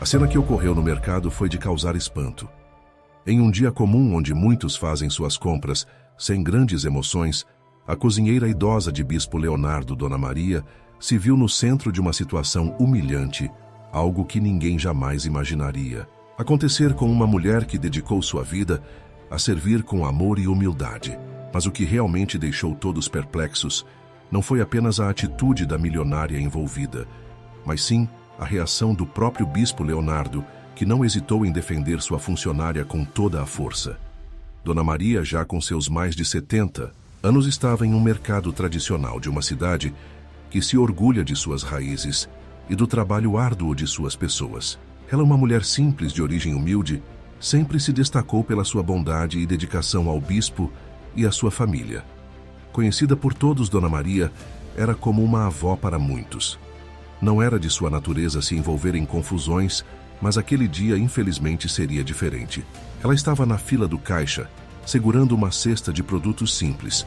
A cena que ocorreu no mercado foi de causar espanto. Em um dia comum onde muitos fazem suas compras sem grandes emoções, a cozinheira idosa de Bispo Leonardo, Dona Maria, se viu no centro de uma situação humilhante, algo que ninguém jamais imaginaria acontecer com uma mulher que dedicou sua vida a servir com amor e humildade. Mas o que realmente deixou todos perplexos não foi apenas a atitude da milionária envolvida, mas sim a reação do próprio Bispo Leonardo, que não hesitou em defender sua funcionária com toda a força. Dona Maria, já com seus mais de 70 anos, estava em um mercado tradicional de uma cidade que se orgulha de suas raízes e do trabalho árduo de suas pessoas. Ela, uma mulher simples de origem humilde, sempre se destacou pela sua bondade e dedicação ao bispo e à sua família. Conhecida por todos, Dona Maria era como uma avó para muitos. Não era de sua natureza se envolver em confusões, mas aquele dia, infelizmente, seria diferente. Ela estava na fila do caixa, segurando uma cesta de produtos simples,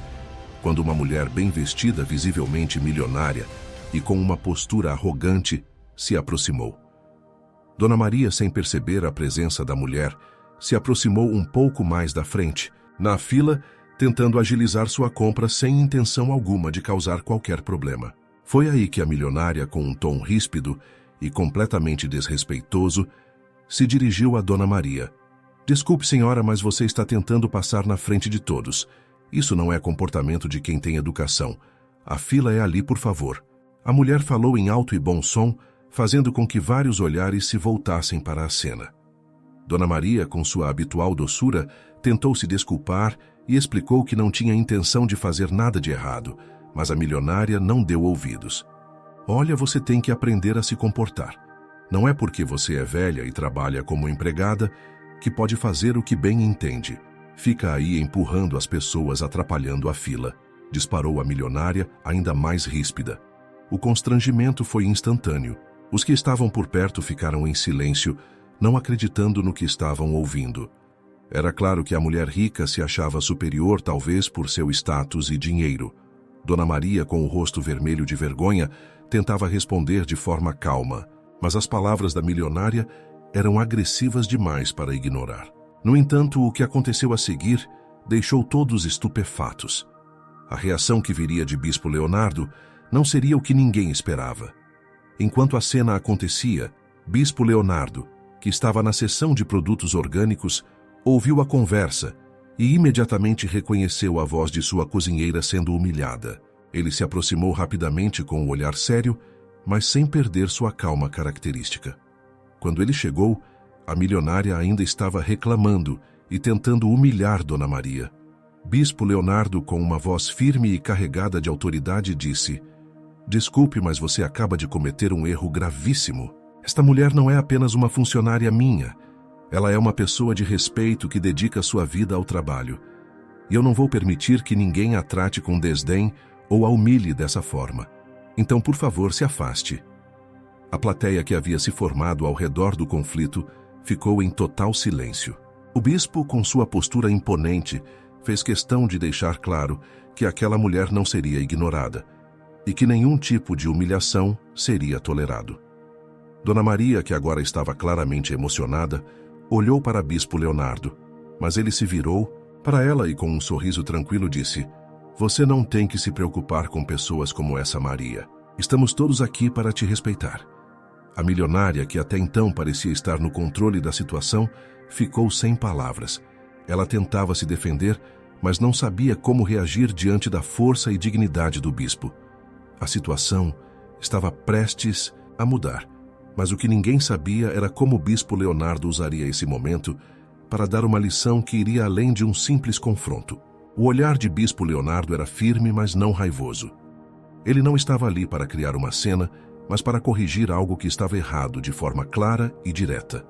quando uma mulher bem vestida, visivelmente milionária e com uma postura arrogante, se aproximou. Dona Maria, sem perceber a presença da mulher, se aproximou um pouco mais da frente, na fila, tentando agilizar sua compra sem intenção alguma de causar qualquer problema. Foi aí que a milionária, com um tom ríspido e completamente desrespeitoso, se dirigiu a Dona Maria. "Desculpe, senhora, mas você está tentando passar na frente de todos. Isso não é comportamento de quem tem educação. A fila é ali, por favor." A mulher falou em alto e bom som, fazendo com que vários olhares se voltassem para a cena. Dona Maria, com sua habitual doçura, tentou se desculpar e explicou que não tinha intenção de fazer nada de errado, mas a milionária não deu ouvidos. "Olha, você tem que aprender a se comportar. Não é porque você é velha e trabalha como empregada que pode fazer o que bem entende. Fica aí empurrando as pessoas, atrapalhando a fila", disparou a milionária, ainda mais ríspida. O constrangimento foi instantâneo. Os que estavam por perto ficaram em silêncio, não acreditando no que estavam ouvindo. Era claro que a mulher rica se achava superior, talvez por seu status e dinheiro. Dona Maria, com o rosto vermelho de vergonha, tentava responder de forma calma, mas as palavras da milionária eram agressivas demais para ignorar. No entanto, o que aconteceu a seguir deixou todos estupefatos. A reação que viria de Bispo Leonardo não seria o que ninguém esperava. Enquanto a cena acontecia, Bispo Leonardo, que estava na seção de produtos orgânicos, ouviu a conversa e imediatamente reconheceu a voz de sua cozinheira sendo humilhada. Ele se aproximou rapidamente com um olhar sério, mas sem perder sua calma característica. Quando ele chegou, a milionária ainda estava reclamando e tentando humilhar Dona Maria. Bispo Leonardo, com uma voz firme e carregada de autoridade, disse: "Desculpe, mas você acaba de cometer um erro gravíssimo. Esta mulher não é apenas uma funcionária minha. Ela é uma pessoa de respeito que dedica sua vida ao trabalho. E eu não vou permitir que ninguém a trate com desdém ou a humilhe dessa forma. Então, por favor, se afaste." A plateia, que havia se formado ao redor do conflito, ficou em total silêncio. O bispo, com sua postura imponente, fez questão de deixar claro que aquela mulher não seria ignorada e que nenhum tipo de humilhação seria tolerado. Dona Maria, que agora estava claramente emocionada, olhou para Bispo Leonardo, mas ele se virou para ela e, com um sorriso tranquilo, disse: "Você não tem que se preocupar com pessoas como essa, Maria. Estamos todos aqui para te respeitar." A milionária, que até então parecia estar no controle da situação, ficou sem palavras. Ela tentava se defender, mas não sabia como reagir diante da força e dignidade do bispo. A situação estava prestes a mudar, mas o que ninguém sabia era como o Bispo Leonardo usaria esse momento para dar uma lição que iria além de um simples confronto. O olhar de Bispo Leonardo era firme, mas não raivoso. Ele não estava ali para criar uma cena, mas para corrigir algo que estava errado de forma clara e direta.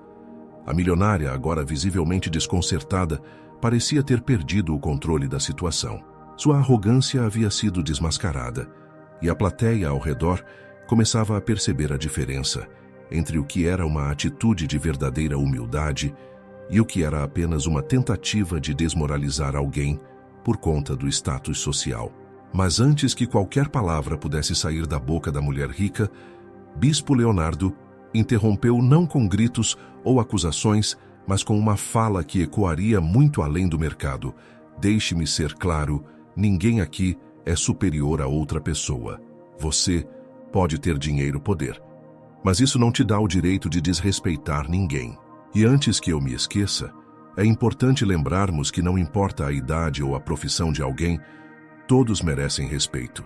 A milionária, agora visivelmente desconcertada, parecia ter perdido o controle da situação. Sua arrogância havia sido desmascarada, e a plateia ao redor começava a perceber a diferença entre o que era uma atitude de verdadeira humildade e o que era apenas uma tentativa de desmoralizar alguém por conta do status social. Mas antes que qualquer palavra pudesse sair da boca da mulher rica, Bispo Leonardo interrompeu não com gritos ou acusações, mas com uma fala que ecoaria muito além do mercado. Deixe-me ser claro, ninguém aqui é superior a outra pessoa. Você pode ter dinheiro, poder, mas isso não te dá o direito de desrespeitar ninguém. E antes que eu me esqueça, é importante lembrarmos que não importa a idade ou a profissão de alguém, todos merecem respeito.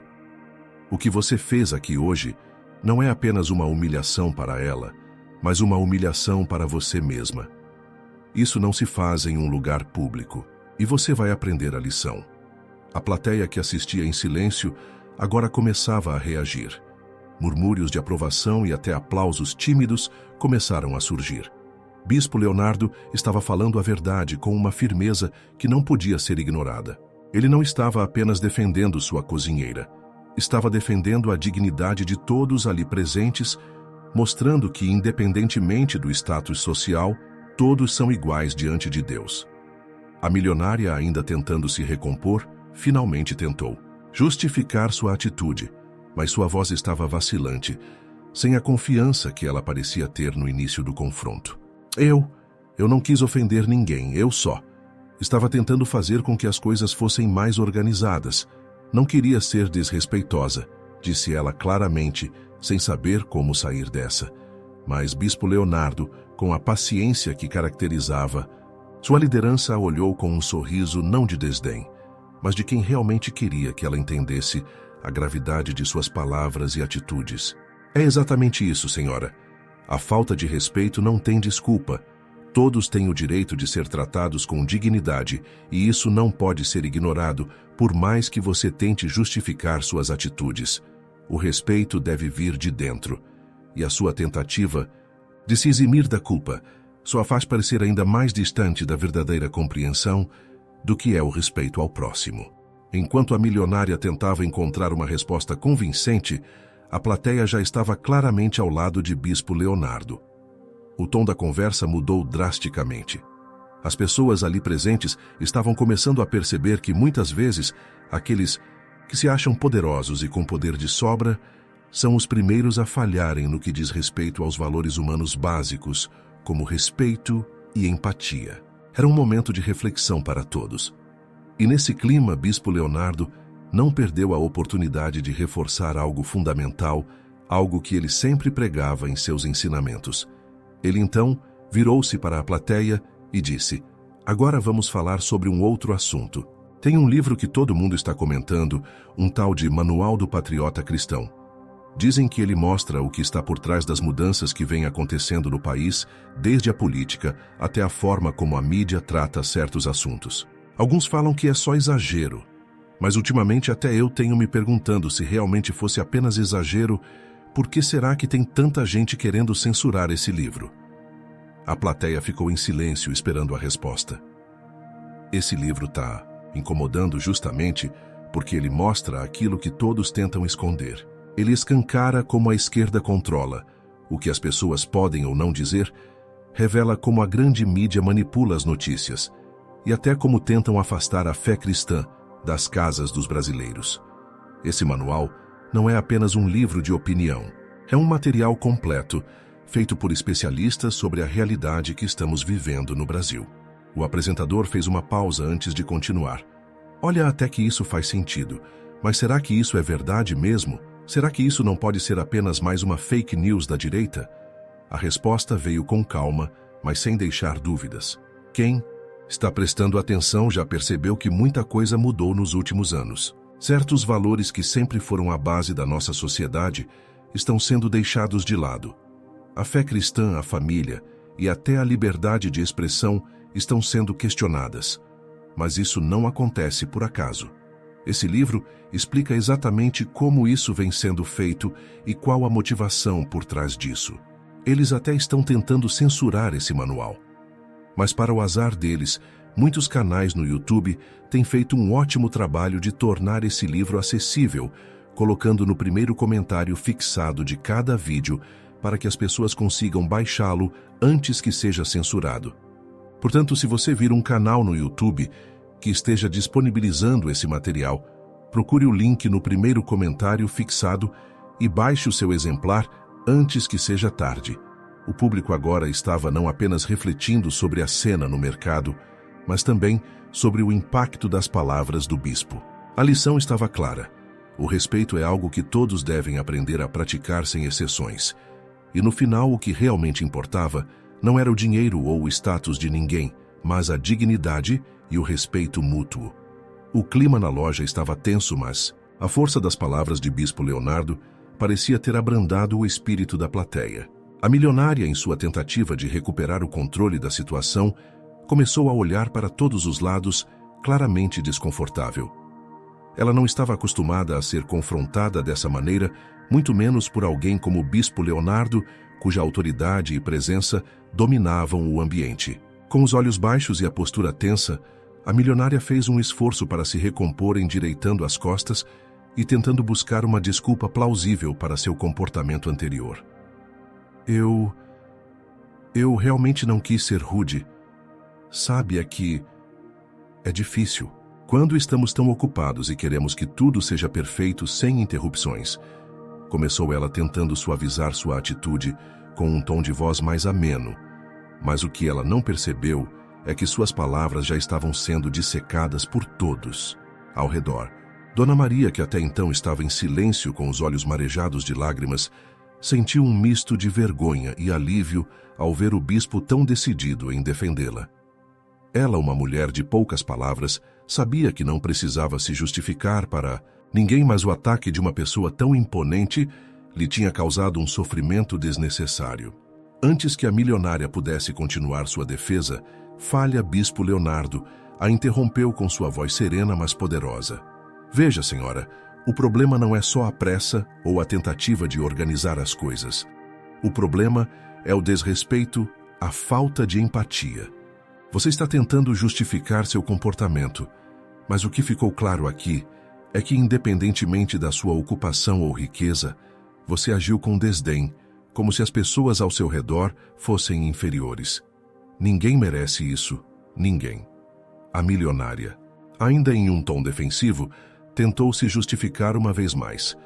O que você fez aqui hoje não é apenas uma humilhação para ela, mas uma humilhação para você mesma. Isso não se faz em um lugar público, e você vai aprender a lição. A plateia que assistia em silêncio agora começava a reagir. Murmúrios de aprovação e até aplausos tímidos começaram a surgir. Bispo Leonardo estava falando a verdade com uma firmeza que não podia ser ignorada. Ele não estava apenas defendendo sua cozinheira. Estava defendendo a dignidade de todos ali presentes, mostrando que, independentemente do status social, todos são iguais diante de Deus. A milionária, ainda tentando se recompor, finalmente tentou justificar sua atitude, mas sua voz estava vacilante, sem a confiança que ela parecia ter no início do confronto. Eu não quis ofender ninguém, eu só. Estava tentando fazer com que as coisas fossem mais organizadas. Não queria ser desrespeitosa, disse ela claramente, sem saber como sair dessa. Mas Bispo Leonardo, com a paciência que caracterizava, sua liderança a olhou com um sorriso não de desdém, mas de quem realmente queria que ela entendesse a gravidade de suas palavras e atitudes. É exatamente isso, senhora. A falta de respeito não tem desculpa. Todos têm o direito de ser tratados com dignidade, e isso não pode ser ignorado, por mais que você tente justificar suas atitudes. O respeito deve vir de dentro, e a sua tentativa de se eximir da culpa só a faz parecer ainda mais distante da verdadeira compreensão do que é o respeito ao próximo. Enquanto a milionária tentava encontrar uma resposta convincente, a plateia já estava claramente ao lado de Bispo Leonardo. O tom da conversa mudou drasticamente. As pessoas ali presentes estavam começando a perceber que muitas vezes aqueles que se acham poderosos e com poder de sobra são os primeiros a falharem no que diz respeito aos valores humanos básicos, como respeito e empatia. Era um momento de reflexão para todos. E nesse clima, Bispo Leonardo não perdeu a oportunidade de reforçar algo fundamental, algo que ele sempre pregava em seus ensinamentos. Ele então virou-se para a plateia e disse: "Agora vamos falar sobre um outro assunto. Tem um livro que todo mundo está comentando, um tal de Manual do Patriota Cristão. Dizem que ele mostra o que está por trás das mudanças que vêm acontecendo no país, desde a política até a forma como a mídia trata certos assuntos. Alguns falam que é só exagero, mas ultimamente até eu tenho me perguntando se realmente fosse apenas exagero, por que será que tem tanta gente querendo censurar esse livro?" A plateia ficou em silêncio esperando a resposta. Esse livro está incomodando justamente porque ele mostra aquilo que todos tentam esconder. Ele escancara como a esquerda controla, o que as pessoas podem ou não dizer, revela como a grande mídia manipula as notícias, e até como tentam afastar a fé cristã das casas dos brasileiros. Esse manual não é apenas um livro de opinião, é um material completo, feito por especialistas sobre a realidade que estamos vivendo no Brasil. O apresentador fez uma pausa antes de continuar. "Olha, até que isso faz sentido, mas será que isso é verdade mesmo? Será que isso não pode ser apenas mais uma fake news da direita?" A resposta veio com calma, mas sem deixar dúvidas. Quem está prestando atenção já percebeu que muita coisa mudou nos últimos anos. Certos valores que sempre foram a base da nossa sociedade estão sendo deixados de lado. A fé cristã, a família e até a liberdade de expressão estão sendo questionadas. Mas isso não acontece por acaso. Esse livro explica exatamente como isso vem sendo feito e qual a motivação por trás disso. Eles até estão tentando censurar esse manual. Mas para o azar deles, muitos canais no YouTube têm feito um ótimo trabalho de tornar esse livro acessível, colocando no primeiro comentário fixado de cada vídeo para que as pessoas consigam baixá-lo antes que seja censurado. Portanto, se você vir um canal no YouTube que esteja disponibilizando esse material, procure o link no primeiro comentário fixado e baixe o seu exemplar antes que seja tarde. O público agora estava não apenas refletindo sobre a cena no mercado, mas também sobre o impacto das palavras do bispo. A lição estava clara. O respeito é algo que todos devem aprender a praticar sem exceções. E no final, o que realmente importava não era o dinheiro ou o status de ninguém, mas a dignidade e o respeito mútuo. O clima na loja estava tenso, mas a força das palavras de Bispo Leonardo parecia ter abrandado o espírito da plateia. A milionária, em sua tentativa de recuperar o controle da situação, começou a olhar para todos os lados, claramente desconfortável. Ela não estava acostumada a ser confrontada dessa maneira, muito menos por alguém como o Bispo Leonardo, cuja autoridade e presença dominavam o ambiente. Com os olhos baixos e a postura tensa, a milionária fez um esforço para se recompor, endireitando as costas e tentando buscar uma desculpa plausível para seu comportamento anterior. Eu realmente não quis ser rude. Sabe, é difícil. Quando estamos tão ocupados e queremos que tudo seja perfeito sem interrupções, começou ela tentando suavizar sua atitude com um tom de voz mais ameno, mas o que ela não percebeu é que suas palavras já estavam sendo dissecadas por todos ao redor. Dona Maria, que até então estava em silêncio com os olhos marejados de lágrimas, sentiu um misto de vergonha e alívio ao ver o bispo tão decidido em defendê-la. Ela, uma mulher de poucas palavras, sabia que não precisava se justificar para ninguém, mas o ataque de uma pessoa tão imponente lhe tinha causado um sofrimento desnecessário. Antes que a milionária pudesse continuar sua defesa, falha Bispo Leonardo a interrompeu com sua voz serena, mas poderosa. Veja, senhora, o problema não é só a pressa ou a tentativa de organizar as coisas. O problema é o desrespeito, a falta de empatia. Você está tentando justificar seu comportamento, mas o que ficou claro aqui é que, independentemente da sua ocupação ou riqueza, você agiu com desdém, como se as pessoas ao seu redor fossem inferiores. Ninguém merece isso, ninguém. A milionária, ainda em um tom defensivo, tentou se justificar uma vez mais.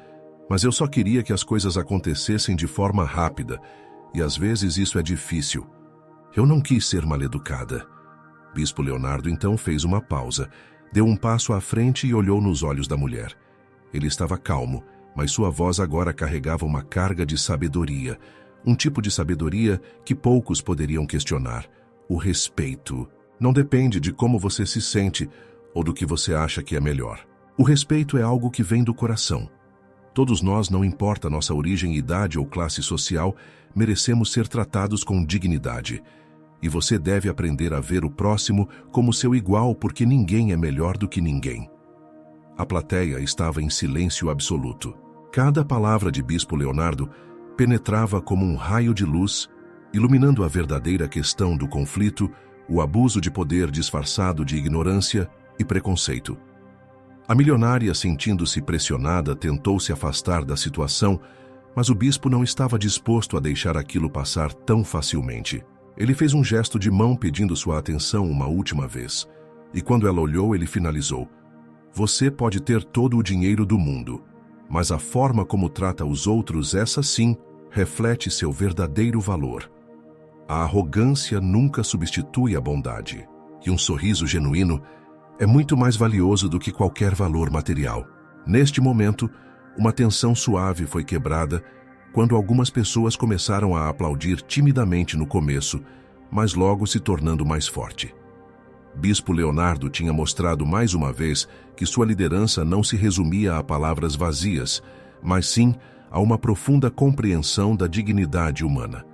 Mas eu só queria que as coisas acontecessem de forma rápida, e às vezes isso é difícil. Eu não quis ser maleducada. Bispo Leonardo então fez uma pausa, deu um passo à frente e olhou nos olhos da mulher. Ele estava calmo, mas sua voz agora carregava uma carga de sabedoria, um tipo de sabedoria que poucos poderiam questionar. O respeito não depende de como você se sente ou do que você acha que é melhor. O respeito é algo que vem do coração. Todos nós, não importa nossa origem, idade ou classe social, merecemos ser tratados com dignidade. E você deve aprender a ver o próximo como seu igual, porque ninguém é melhor do que ninguém. A plateia estava em silêncio absoluto. Cada palavra de Bispo Leonardo penetrava como um raio de luz, iluminando a verdadeira questão do conflito, o abuso de poder disfarçado de ignorância e preconceito. A milionária, sentindo-se pressionada, tentou se afastar da situação, mas o bispo não estava disposto a deixar aquilo passar tão facilmente. Ele fez um gesto de mão pedindo sua atenção uma última vez, e quando ela olhou, ele finalizou: Você pode ter todo o dinheiro do mundo, mas a forma como trata os outros, essa sim, reflete seu verdadeiro valor. A arrogância nunca substitui a bondade, e um sorriso genuíno é muito mais valioso do que qualquer valor material. Neste momento, uma tensão suave foi quebrada quando algumas pessoas começaram a aplaudir timidamente no começo, mas logo se tornando mais forte. Bispo Leonardo tinha mostrado mais uma vez que sua liderança não se resumia a palavras vazias, mas sim a uma profunda compreensão da dignidade humana.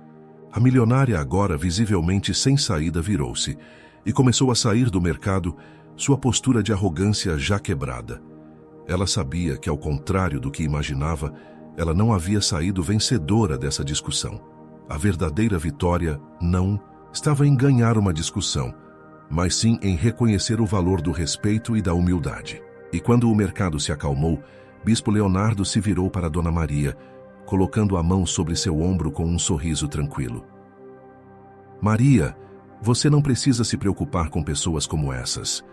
A milionária, agora visivelmente sem saída, virou-se e começou a sair do mercado, sua postura de arrogância já quebrada. Ela sabia que, ao contrário do que imaginava, ela não havia saído vencedora dessa discussão. A verdadeira vitória não estava em ganhar uma discussão, mas sim em reconhecer o valor do respeito e da humildade. E quando o mercado se acalmou, Bispo Leonardo se virou para Dona Maria, colocando a mão sobre seu ombro com um sorriso tranquilo. Maria, você não precisa se preocupar com pessoas como essas.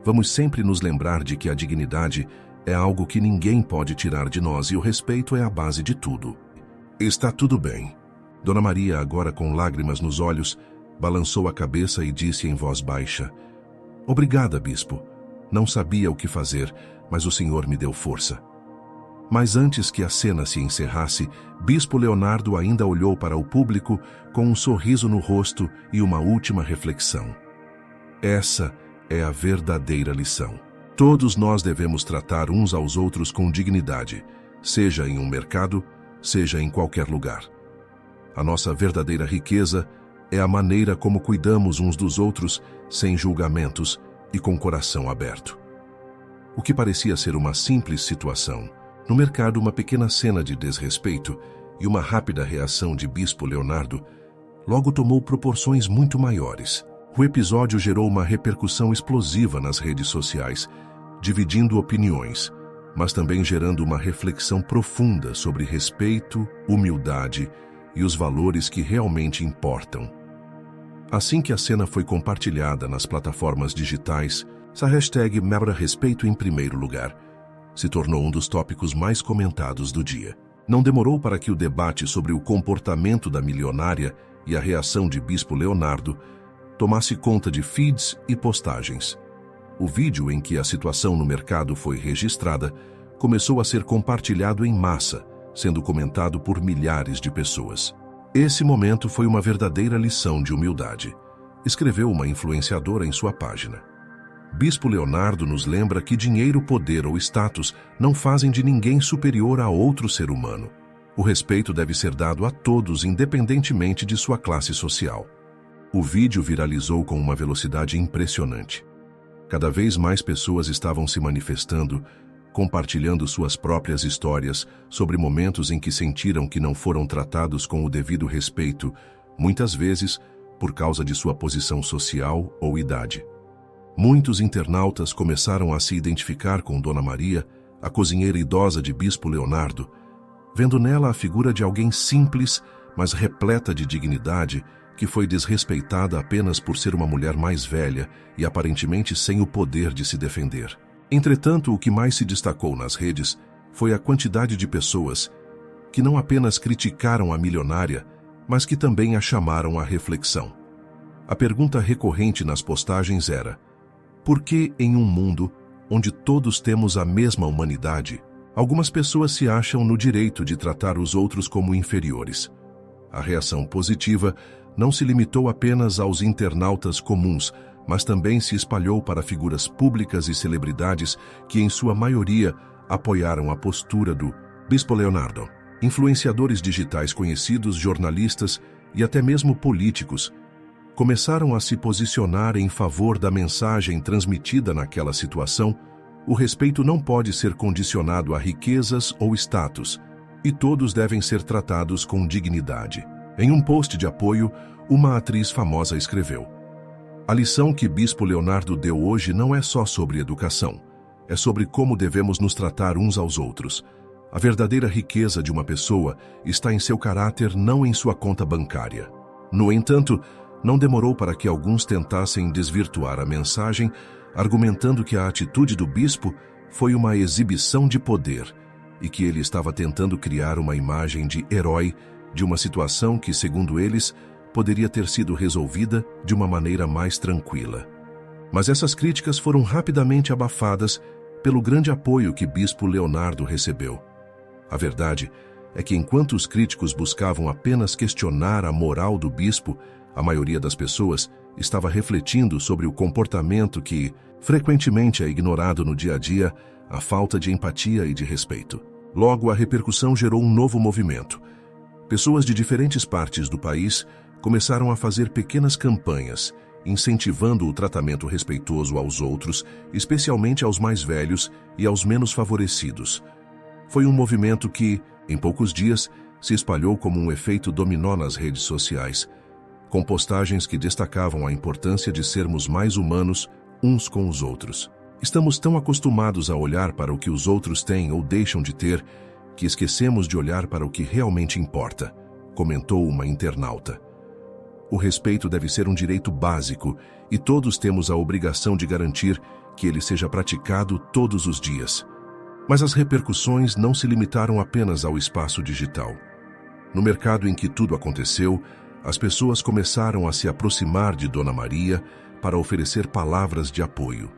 Vamos sempre nos lembrar de que a dignidade é algo que ninguém pode tirar de nós e o respeito é a base de tudo. Está tudo bem. Dona Maria, agora com lágrimas nos olhos, balançou a cabeça e disse em voz baixa: "Obrigada, bispo. Não sabia o que fazer, mas o senhor me deu força." Mas antes que a cena se encerrasse, Bispo Leonardo ainda olhou para o público com um sorriso no rosto e uma última reflexão. Essa é a verdadeira lição. Todos nós devemos tratar uns aos outros com dignidade, seja em um mercado, seja em qualquer lugar. A nossa verdadeira riqueza é a maneira como cuidamos uns dos outros, sem julgamentos e com coração aberto. O que parecia ser uma simples situação, no mercado, uma pequena cena de desrespeito e uma rápida reação de Bispo Leonardo logo tomou proporções muito maiores. O episódio gerou uma repercussão explosiva nas redes sociais, dividindo opiniões, mas também gerando uma reflexão profunda sobre respeito, humildade e os valores que realmente importam. Assim que a cena foi compartilhada nas plataformas digitais, a hashtag #respeito em primeiro lugar se tornou um dos tópicos mais comentados do dia. Não demorou para que o debate sobre o comportamento da milionária e a reação de Bispo Leonardo tomasse conta de feeds e postagens. O vídeo em que a situação no mercado foi registrada começou a ser compartilhado em massa, sendo comentado por milhares de pessoas. Esse momento foi uma verdadeira lição de humildade, escreveu uma influenciadora em sua página. Bispo Leonardo nos lembra que dinheiro, poder ou status não fazem de ninguém superior a outro ser humano. O respeito deve ser dado a todos, independentemente de sua classe social. O vídeo viralizou com uma velocidade impressionante. Cada vez mais pessoas estavam se manifestando, compartilhando suas próprias histórias sobre momentos em que sentiram que não foram tratados com o devido respeito, muitas vezes por causa de sua posição social ou idade. Muitos internautas começaram a se identificar com Dona Maria, a cozinheira idosa de Bispo Leonardo, vendo nela a figura de alguém simples, mas repleta de dignidade, que foi desrespeitada apenas por ser uma mulher mais velha e aparentemente sem o poder de se defender. Entretanto, o que mais se destacou nas redes foi a quantidade de pessoas que não apenas criticaram a milionária, mas que também a chamaram à reflexão. A pergunta recorrente nas postagens era: por que em um mundo onde todos temos a mesma humanidade, algumas pessoas se acham no direito de tratar os outros como inferiores? A reação positiva não se limitou apenas aos internautas comuns, mas também se espalhou para figuras públicas e celebridades que, em sua maioria, apoiaram a postura do Bispo Leonardo. Influenciadores digitais conhecidos, jornalistas e até mesmo políticos começaram a se posicionar em favor da mensagem transmitida naquela situação. O respeito não pode ser condicionado a riquezas ou status, e todos devem ser tratados com dignidade. Em um post de apoio, uma atriz famosa escreveu: "A lição que Bispo Leonardo deu hoje não é só sobre educação, é sobre como devemos nos tratar uns aos outros. A verdadeira riqueza de uma pessoa está em seu caráter, não em sua conta bancária." No entanto, não demorou para que alguns tentassem desvirtuar a mensagem, argumentando que a atitude do bispo foi uma exibição de poder e que ele estava tentando criar uma imagem de herói de uma situação que, segundo eles, poderia ter sido resolvida de uma maneira mais tranquila. Mas essas críticas foram rapidamente abafadas pelo grande apoio que Bispo Leonardo recebeu. A verdade é que, enquanto os críticos buscavam apenas questionar a moral do bispo, a maioria das pessoas estava refletindo sobre o comportamento que frequentemente é ignorado no dia a dia, a falta de empatia e de respeito. Logo, a repercussão gerou um novo movimento. Pessoas de diferentes partes do país começaram a fazer pequenas campanhas, incentivando o tratamento respeitoso aos outros, especialmente aos mais velhos e aos menos favorecidos. Foi um movimento que, em poucos dias, se espalhou como um efeito dominó nas redes sociais, com postagens que destacavam a importância de sermos mais humanos uns com os outros. Estamos tão acostumados a olhar para o que os outros têm ou deixam de ter, que esquecemos de olhar para o que realmente importa, comentou uma internauta. O respeito deve ser um direito básico e todos temos a obrigação de garantir que ele seja praticado todos os dias. Mas as repercussões não se limitaram apenas ao espaço digital. No mercado em que tudo aconteceu, as pessoas começaram a se aproximar de Dona Maria para oferecer palavras de apoio.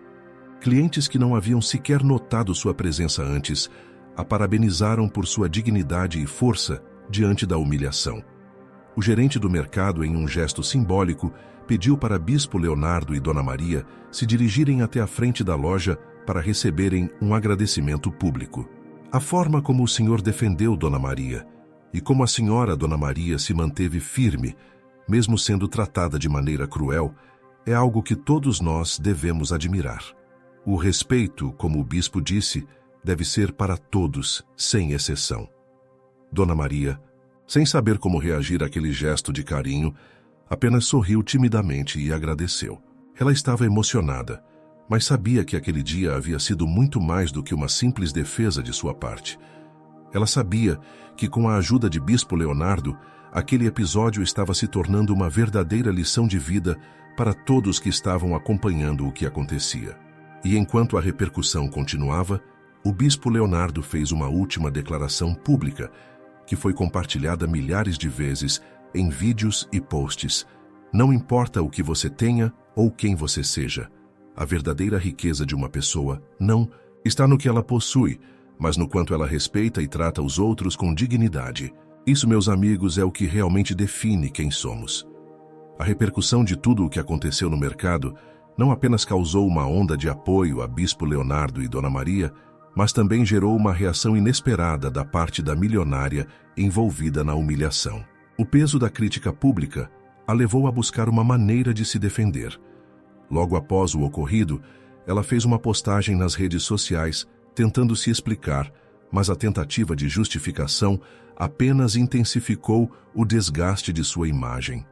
Clientes que não haviam sequer notado sua presença antes a parabenizaram por sua dignidade e força diante da humilhação. O gerente do mercado, em um gesto simbólico, pediu para Bispo Leonardo e Dona Maria se dirigirem até a frente da loja para receberem um agradecimento público. A forma como o senhor defendeu Dona Maria e como a senhora Dona Maria se manteve firme, mesmo sendo tratada de maneira cruel, é algo que todos nós devemos admirar. O respeito, como o bispo disse, deve ser para todos, sem exceção. Dona Maria, sem saber como reagir àquele gesto de carinho, apenas sorriu timidamente e agradeceu. Ela estava emocionada, mas sabia que aquele dia havia sido muito mais do que uma simples defesa de sua parte. Ela sabia que, com a ajuda de Bispo Leonardo, aquele episódio estava se tornando uma verdadeira lição de vida para todos que estavam acompanhando o que acontecia. E enquanto a repercussão continuava, o Bispo Leonardo fez uma última declaração pública, que foi compartilhada milhares de vezes em vídeos e posts. Não importa o que você tenha ou quem você seja, a verdadeira riqueza de uma pessoa não está no que ela possui, mas no quanto ela respeita e trata os outros com dignidade. Isso, meus amigos, é o que realmente define quem somos. A repercussão de tudo o que aconteceu no mercado não apenas causou uma onda de apoio a Bispo Leonardo e Dona Maria, mas também gerou uma reação inesperada da parte da milionária envolvida na humilhação. O peso da crítica pública a levou a buscar uma maneira de se defender. Logo após o ocorrido, ela fez uma postagem nas redes sociais tentando se explicar, mas a tentativa de justificação apenas intensificou o desgaste de sua imagem.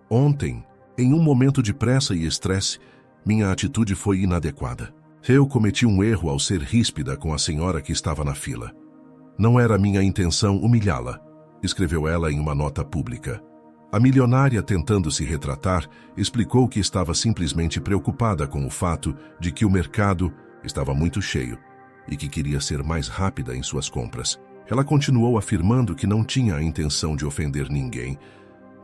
Ontem, em um momento de pressa e estresse, minha atitude foi inadequada. Eu cometi um erro ao ser ríspida com a senhora que estava na fila. Não era minha intenção humilhá-la, escreveu ela em uma nota pública. A milionária, tentando se retratar, explicou que estava simplesmente preocupada com o fato de que o mercado estava muito cheio e que queria ser mais rápida em suas compras. Ela continuou afirmando que não tinha a intenção de ofender ninguém,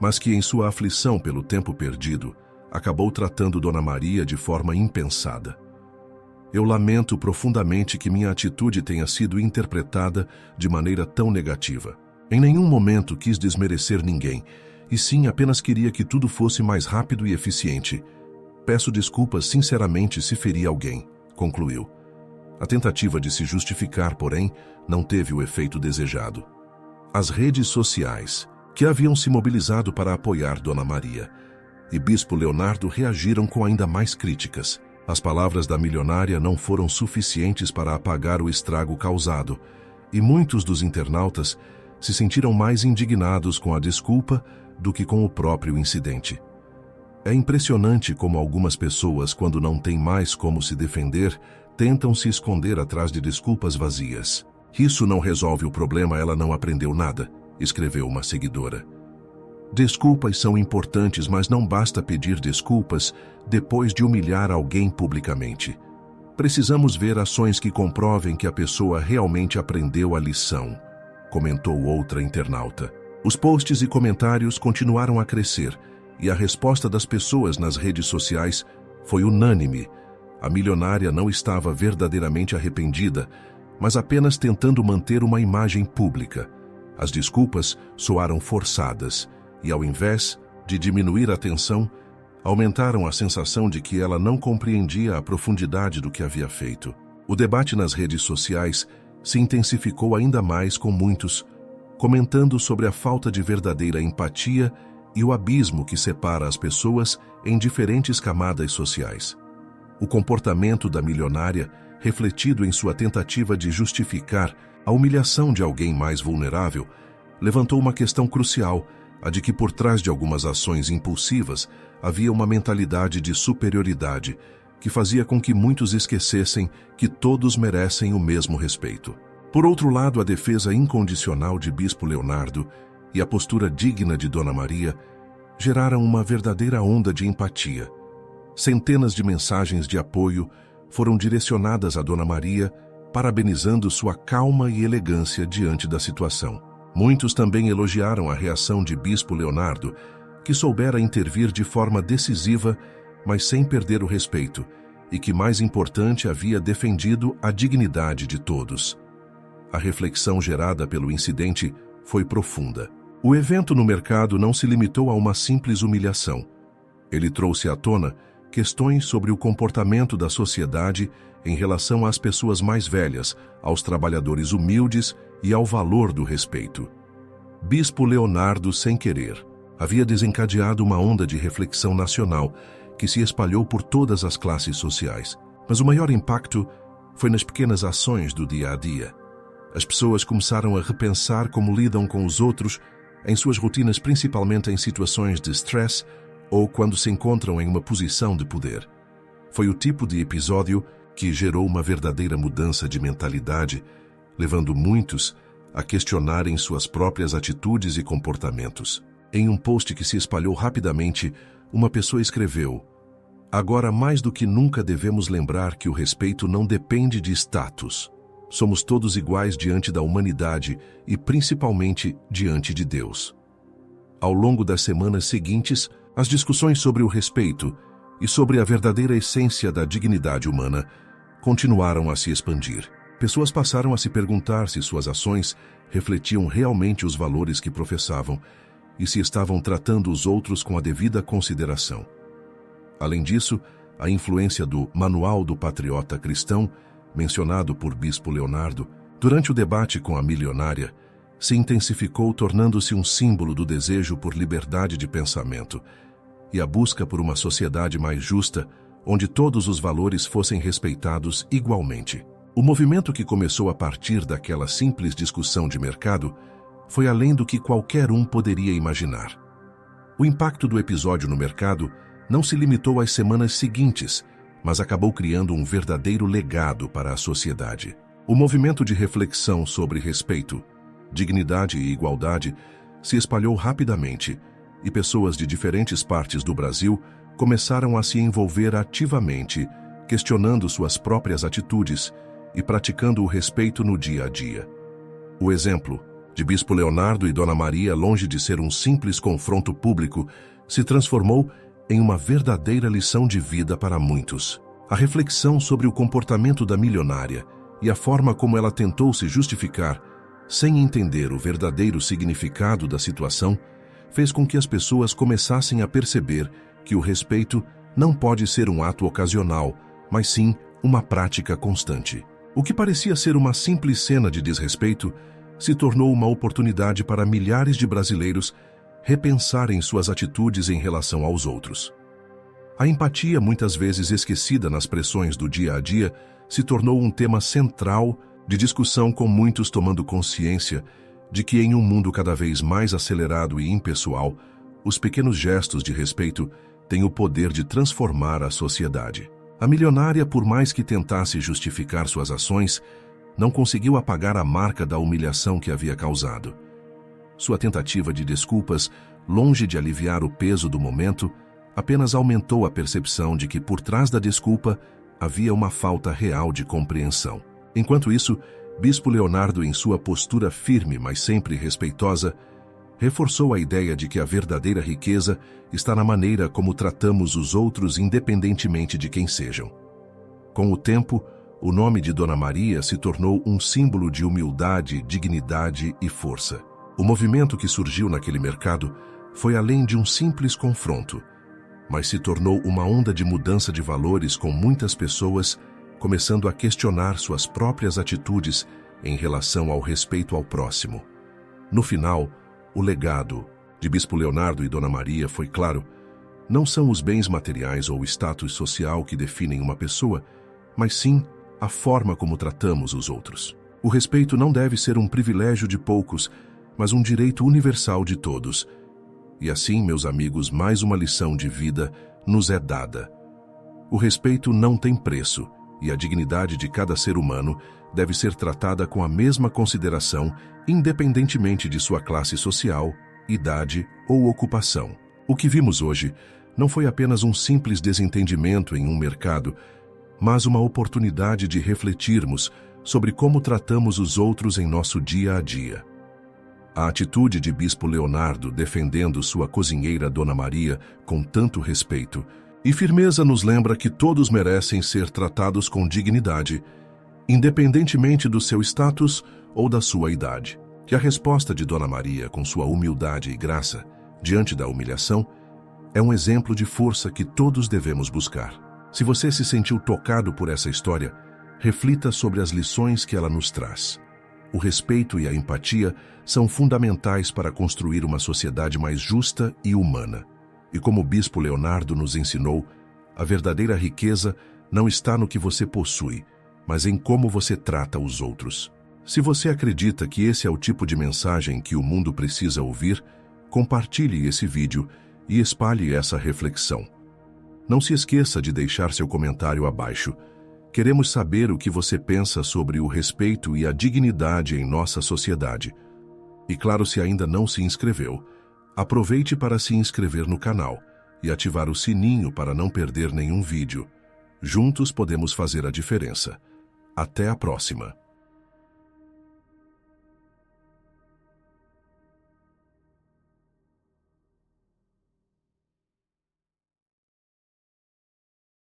mas que em sua aflição pelo tempo perdido, acabou tratando Dona Maria de forma impensada. Eu lamento profundamente que minha atitude tenha sido interpretada de maneira tão negativa. Em nenhum momento quis desmerecer ninguém, e sim apenas queria que tudo fosse mais rápido e eficiente. Peço desculpas sinceramente se feri alguém, concluiu. A tentativa de se justificar, porém, não teve o efeito desejado. As redes sociais, que haviam se mobilizado para apoiar Dona Maria, e Bispo Leonardo reagiram com ainda mais críticas. As palavras da milionária não foram suficientes para apagar o estrago causado, e muitos dos internautas se sentiram mais indignados com a desculpa do que com o próprio incidente. É impressionante como algumas pessoas, quando não têm mais como se defender, tentam se esconder atrás de desculpas vazias. Isso não resolve o problema, ela não aprendeu nada, escreveu uma seguidora. Desculpas são importantes, mas não basta pedir desculpas depois de humilhar alguém publicamente. Precisamos ver ações que comprovem que a pessoa realmente aprendeu a lição, comentou outra internauta. Os posts e comentários continuaram a crescer, e a resposta das pessoas nas redes sociais foi unânime. A milionária não estava verdadeiramente arrependida, mas apenas tentando manter uma imagem pública. As desculpas soaram forçadas, e ao invés de diminuir a tensão, aumentaram a sensação de que ela não compreendia a profundidade do que havia feito. O debate nas redes sociais se intensificou ainda mais, com muitos comentando sobre a falta de verdadeira empatia e o abismo que separa as pessoas em diferentes camadas sociais. O comportamento da milionária, refletido em sua tentativa de justificar a humilhação de alguém mais vulnerável, levantou uma questão crucial, a de que por trás de algumas ações impulsivas havia uma mentalidade de superioridade que fazia com que muitos esquecessem que todos merecem o mesmo respeito. Por outro lado, a defesa incondicional de Bispo Leonardo e a postura digna de Dona Maria geraram uma verdadeira onda de empatia. Centenas de mensagens de apoio foram direcionadas a Dona Maria, parabenizando sua calma e elegância diante da situação. Muitos também elogiaram a reação de Bispo Leonardo, que soubera intervir de forma decisiva, mas sem perder o respeito, e que, mais importante, havia defendido a dignidade de todos. A reflexão gerada pelo incidente foi profunda. O evento no mercado não se limitou a uma simples humilhação. Ele trouxe à tona questões sobre o comportamento da sociedade em relação às pessoas mais velhas, aos trabalhadores humildes e ao valor do respeito. Bispo Leonardo, sem querer, havia desencadeado uma onda de reflexão nacional que se espalhou por todas as classes sociais. Mas o maior impacto foi nas pequenas ações do dia a dia. As pessoas começaram a repensar como lidam com os outros em suas rotinas, principalmente em situações de stress ou quando se encontram em uma posição de poder. Foi o tipo de episódio que gerou uma verdadeira mudança de mentalidade, levando muitos a questionarem suas próprias atitudes e comportamentos. Em um post que se espalhou rapidamente, uma pessoa escreveu: "Agora mais do que nunca devemos lembrar que o respeito não depende de status. Somos todos iguais diante da humanidade e principalmente diante de Deus." Ao longo das semanas seguintes, as discussões sobre o respeito e sobre a verdadeira essência da dignidade humana continuaram a se expandir. Pessoas passaram a se perguntar se suas ações refletiam realmente os valores que professavam e se estavam tratando os outros com a devida consideração. Além disso, a influência do Manual do Patriota Cristão, mencionado por Bispo Leonardo, durante o debate com a milionária, se intensificou, tornando-se um símbolo do desejo por liberdade de pensamento e a busca por uma sociedade mais justa, onde todos os valores fossem respeitados igualmente. O movimento, que começou a partir daquela simples discussão de mercado, foi além do que qualquer um poderia imaginar. O impacto do episódio no mercado não se limitou às semanas seguintes, mas acabou criando um verdadeiro legado para a sociedade. O movimento de reflexão sobre respeito, dignidade e igualdade se espalhou rapidamente, e pessoas de diferentes partes do Brasil começaram a se envolver ativamente, questionando suas próprias atitudes e praticando o respeito no dia a dia. O exemplo de Bispo Leonardo e Dona Maria, longe de ser um simples confronto público, se transformou em uma verdadeira lição de vida para muitos. A reflexão sobre o comportamento da milionária e a forma como ela tentou se justificar, sem entender o verdadeiro significado da situação, fez com que as pessoas começassem a perceber que o respeito não pode ser um ato ocasional, mas sim uma prática constante. O que parecia ser uma simples cena de desrespeito se tornou uma oportunidade para milhares de brasileiros repensarem suas atitudes em relação aos outros. A empatia, muitas vezes esquecida nas pressões do dia a dia, se tornou um tema central de discussão, com muitos tomando consciência de que, em um mundo cada vez mais acelerado e impessoal, os pequenos gestos de respeito têm o poder de transformar a sociedade. A milionária, por mais que tentasse justificar suas ações, não conseguiu apagar a marca da humilhação que havia causado. Sua tentativa de desculpas, longe de aliviar o peso do momento, apenas aumentou a percepção de que, por trás da desculpa, havia uma falta real de compreensão. Enquanto isso, Bispo Leonardo, em sua postura firme, mas sempre respeitosa, reforçou a ideia de que a verdadeira riqueza está na maneira como tratamos os outros, independentemente de quem sejam. Com o tempo, o nome de Dona Maria se tornou um símbolo de humildade, dignidade e força. O movimento que surgiu naquele mercado foi além de um simples confronto, mas se tornou uma onda de mudança de valores, com muitas pessoas começando a questionar suas próprias atitudes em relação ao respeito ao próximo. No final, o legado de Bispo Leonardo e Dona Maria foi claro: não são os bens materiais ou o status social que definem uma pessoa, mas sim a forma como tratamos os outros. O respeito não deve ser um privilégio de poucos, mas um direito universal de todos. E assim, meus amigos, mais uma lição de vida nos é dada. O respeito não tem preço, e a dignidade de cada ser humano deve ser tratada com a mesma consideração, independentemente de sua classe social, idade ou ocupação. O que vimos hoje não foi apenas um simples desentendimento em um mercado, mas uma oportunidade de refletirmos sobre como tratamos os outros em nosso dia a dia. A atitude de Bispo Leonardo defendendo sua cozinheira Dona Maria com tanto respeito e firmeza nos lembra que todos merecem ser tratados com dignidade, independentemente do seu status ou da sua idade. Que a resposta de Dona Maria, com sua humildade e graça, diante da humilhação, é um exemplo de força que todos devemos buscar. Se você se sentiu tocado por essa história, reflita sobre as lições que ela nos traz. O respeito e a empatia são fundamentais para construir uma sociedade mais justa e humana. E como o Bispo Leonardo nos ensinou, a verdadeira riqueza não está no que você possui, mas em como você trata os outros. Se você acredita que esse é o tipo de mensagem que o mundo precisa ouvir, compartilhe esse vídeo e espalhe essa reflexão. Não se esqueça de deixar seu comentário abaixo. Queremos saber o que você pensa sobre o respeito e a dignidade em nossa sociedade. E claro, se ainda não se inscreveu, aproveite para se inscrever no canal e ativar o sininho para não perder nenhum vídeo. Juntos podemos fazer a diferença. Até a próxima!